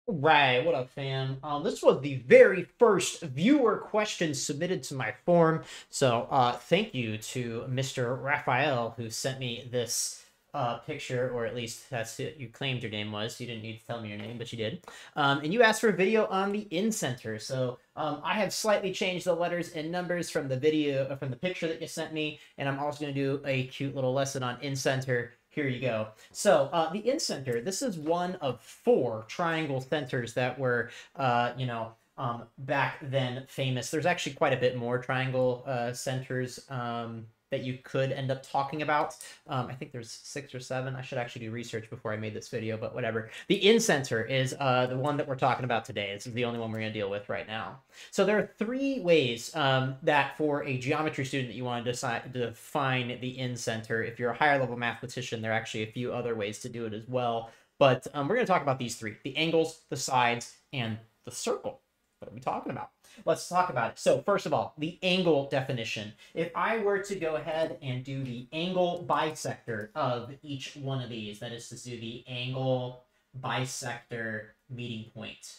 Right, what up, fam? This was the very first viewer question submitted to my form, so thank you to Mr. Raphael who sent me this picture, or at least that's it. You claimed your name was. You didn't need to tell me your name, but you did. And you asked for a video on the Incenter, so I have slightly changed the letters and numbers from the video, from the picture that you sent me, and I'm also going to do a cute little lesson on Incenter. Here you go. So the Incenter, this is one of four triangle centers that were, back then famous. There's actually quite a bit more triangle centers that you could end up talking about. I think there's 6 or 7. I should actually do research before I made this video, but whatever. The Incenter is the one that we're talking about today. This is the only one we're going to deal with right now. So there are 3 ways that for a geometry student that you want to decide to define the Incenter. If you're a higher level mathematician, there are actually a few other ways to do it as well. But we're going to talk about these 3: the angles, the sides, and the circle. What are we talking about? Let's talk about it. So first of all, the angle definition. If I were to go ahead and do the angle bisector of each one of these, that is to do the angle bisector meeting point.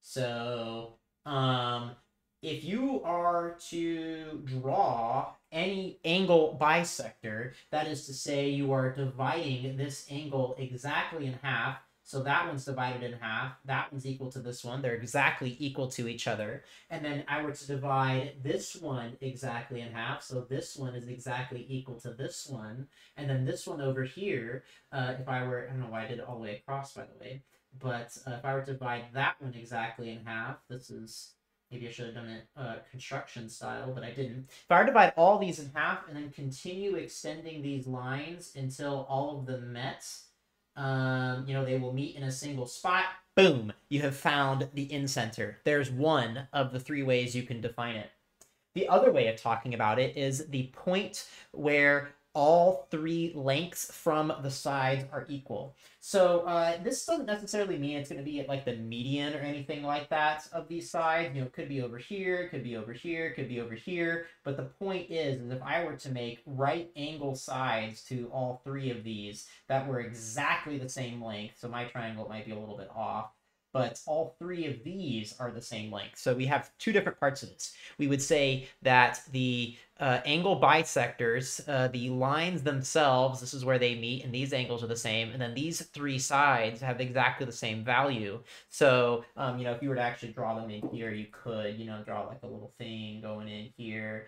So if you are to draw any angle bisector, that is to say you are dividing this angle exactly in half. So that one's divided in half. That one's equal to this one. They're exactly equal to each other. And then I were to divide this one exactly in half. So this one is exactly equal to this one. And then this one over here, if I were, I don't know why I did it all the way across, by the way. But if I were to divide that one exactly in half, this is, maybe I should have done it construction style, but I didn't. If I were to divide all these in half and then continue extending these lines until all of them met, they will meet in a single spot. Boom, you have found the Incenter. There's one of the 3 ways you can define it. The other way of talking about it is the point where all 3 lengths from the sides are equal. So this doesn't necessarily mean it's going to be at like the median or anything like that of these sides. It could be over here, it could be over here, it could be over here. But the point is if I were to make right angle sides to all 3 of these that were exactly the same length, so my triangle might be a little bit off, but all 3 of these are the same length. So we have 2 different parts of this. We would say that the angle bisectors, the lines themselves, this is where they meet, and these angles are the same. And then these 3 sides have exactly the same value. So, if you were to actually draw them in here, you could, draw like a little thing going in here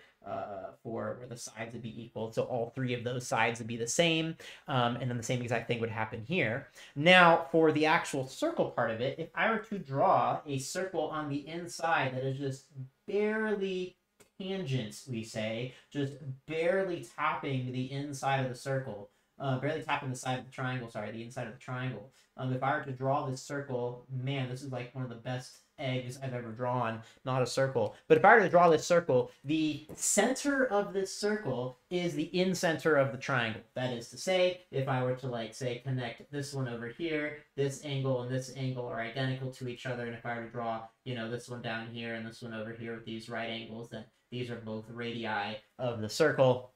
for where the sides would be equal. So all 3 of those sides would be the same. And then the same exact thing would happen here. Now, for the actual circle part of it, if I were to draw a circle on the inside that is just barely tangent, we say, just barely tapping the inside of the circle, barely tapping the side of the triangle, sorry, the inside of the triangle. If I were to draw this circle, man, this is like one of the best eggs I've ever drawn, not a circle. But if I were to draw this circle, the center of this circle is the incenter of the triangle. That is to say, if I were to, like, say, connect this one over here, this angle and this angle are identical to each other, and if I were to draw, this one down here and this one over here with these right angles, then these are both radii of the circle.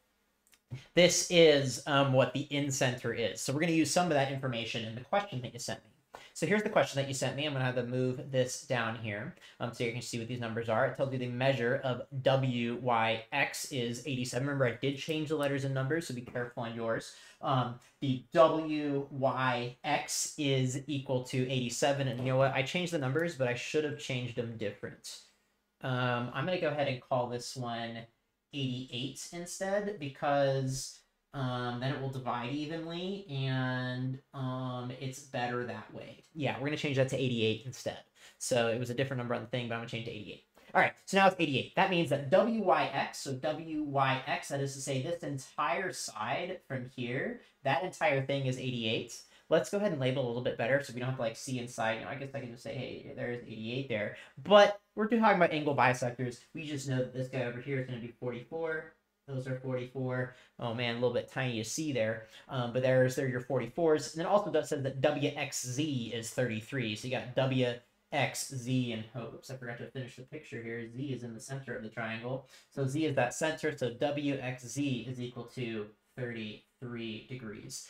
This is what the incenter is. So we're going to use some of that information in the question that you sent me. So here's the question that you sent me. I'm going to have to move this down here so you can see what these numbers are. It tells you the measure of WYX is 87. Remember, I did change the letters and numbers, so be careful on yours. The WYX is equal to 87. And you know what? I changed the numbers, but I should have changed them different. I'm going to go ahead and call this one 88 instead, because then it will divide evenly, and it's better that way. Yeah, we're going to change that to 88 instead. So it was a different number on the thing, but I'm going to change to 88. All right, so now it's 88. That means that WYX, so WYX, that is to say this entire side from here, that entire thing is 88. Let's go ahead and label a little bit better so we don't have to, like, see inside. I guess I can just say, hey, there's 88 there. But we're talking about angle bisectors. We just know that this guy over here is going to be 44. Those are 44. Oh, man, a little bit tiny to see there. But there are your 44s. And then also does say that WXZ is 33. So you got WXZ, and oops, I forgot to finish the picture here. Z is in the center of the triangle. So Z is that center. So WXZ is equal to 33 degrees.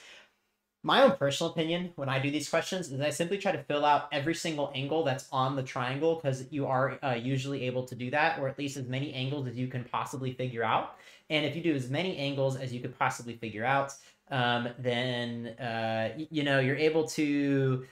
My own personal opinion when I do these questions is I simply try to fill out every single angle that's on the triangle, because you are usually able to do that, or at least as many angles as you can possibly figure out. And if you do as many angles as you could possibly figure out, then you're able to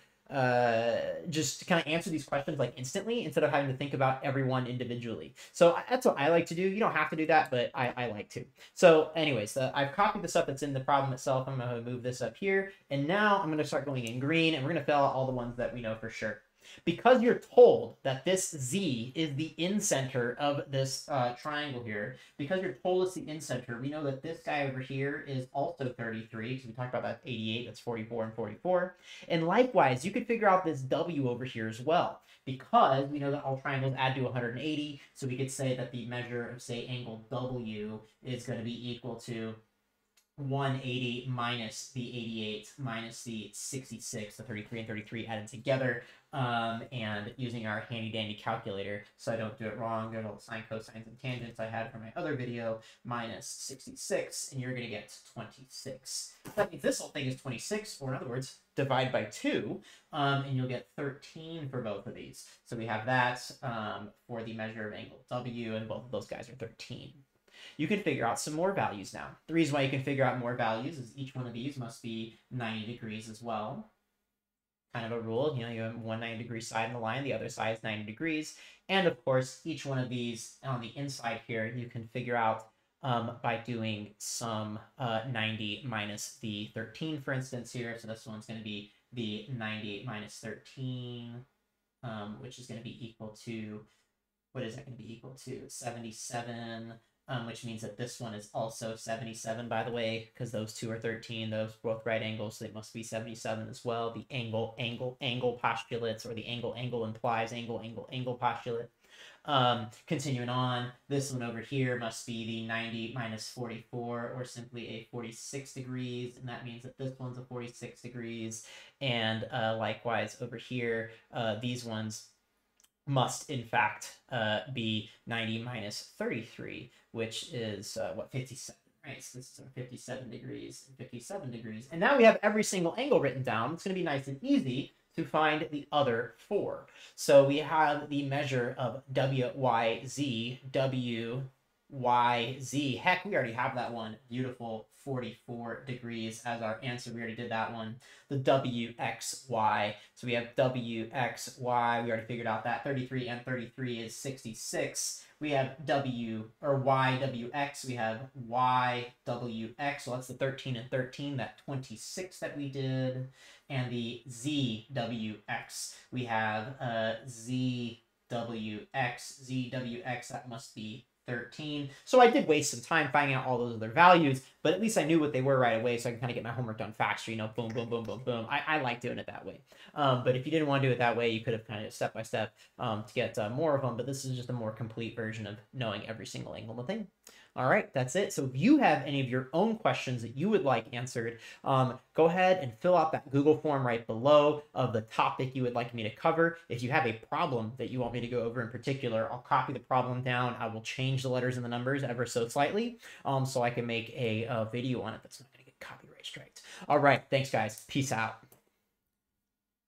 just kind of answer these questions like instantly instead of having to think about everyone individually. So that's what I like to do. You don't have to do that, but I like to. So anyways, I've copied the stuff that's in the problem itself. I'm going to move this up here. And now I'm going to start going in green, and we're going to fill out all the ones that we know for sure. Because you're told that this Z is the incenter of this triangle here, because you're told it's the incenter, we know that this guy over here is also 33, because we talked about that 88, that's 44 and 44. And likewise, you could figure out this W over here as well, because we know that all triangles add to 180, so we could say that the measure of, say, angle W is going to be equal to 180 minus the 88 minus the 66, the 33 and 33 added together, and using our handy dandy calculator so I don't do it wrong, good old sine, cosines, and tangents I had from my other video, minus 66, and you're going to get 26. That means this whole thing is 26, or in other words, divide by 2, and you'll get 13 for both of these. So we have that for the measure of angle W, and both of those guys are 13. You can figure out some more values now. The reason why you can figure out more values is each one of these must be 90 degrees as well. Kind of a rule, you have one 90-degree side in the line, the other side is 90 degrees. And of course, each one of these on the inside here, you can figure out by doing some 90 minus the 13, for instance, here. So this one's going to be the 90 minus 13, which is going to be equal to, what is that going to be equal to? 77. Which means that this one is also 77, by the way, because those two are 13. Those both right angles, so they must be 77 as well. The angle postulates, or the angle implies angle postulate. Continuing on, this one over here must be the 90 minus 44, or simply a 46 degrees, and that means that this one's a 46 degrees. And likewise over here, these ones must in fact be 90 minus 33, which is 57, right? So this is 57 degrees and 57 degrees. And now we have every single angle written down. It's going to be nice and easy to find the other 4. So we have the measure of WYZ, WYZ. Heck, we already have that one. Beautiful, 44 degrees as our answer. We already did that one. The WXY. So we have WXY. We already figured out that 33 and 33 is 66. We have YWX. We have YWX. So that's the 13 and 13, that 26 that we did. And the ZWX. We have ZWX. ZWX, that must be 13. So I did waste some time finding out all those other values, but at least I knew what they were right away, so I can kind of get my homework done faster, boom, boom, boom, boom, boom. I like doing it that way. But if you didn't want to do it that way, you could have kind of step by step to get more of them, but this is just a more complete version of knowing every single angle of the thing. All right, that's it. So if you have any of your own questions that you would like answered, go ahead and fill out that Google form right below of the topic you would like me to cover. If you have a problem that you want me to go over in particular, I'll copy the problem down. I will change the letters and the numbers ever so slightly so I can make a video on it that's not going to get copyright striked. All right, thanks, guys. Peace out.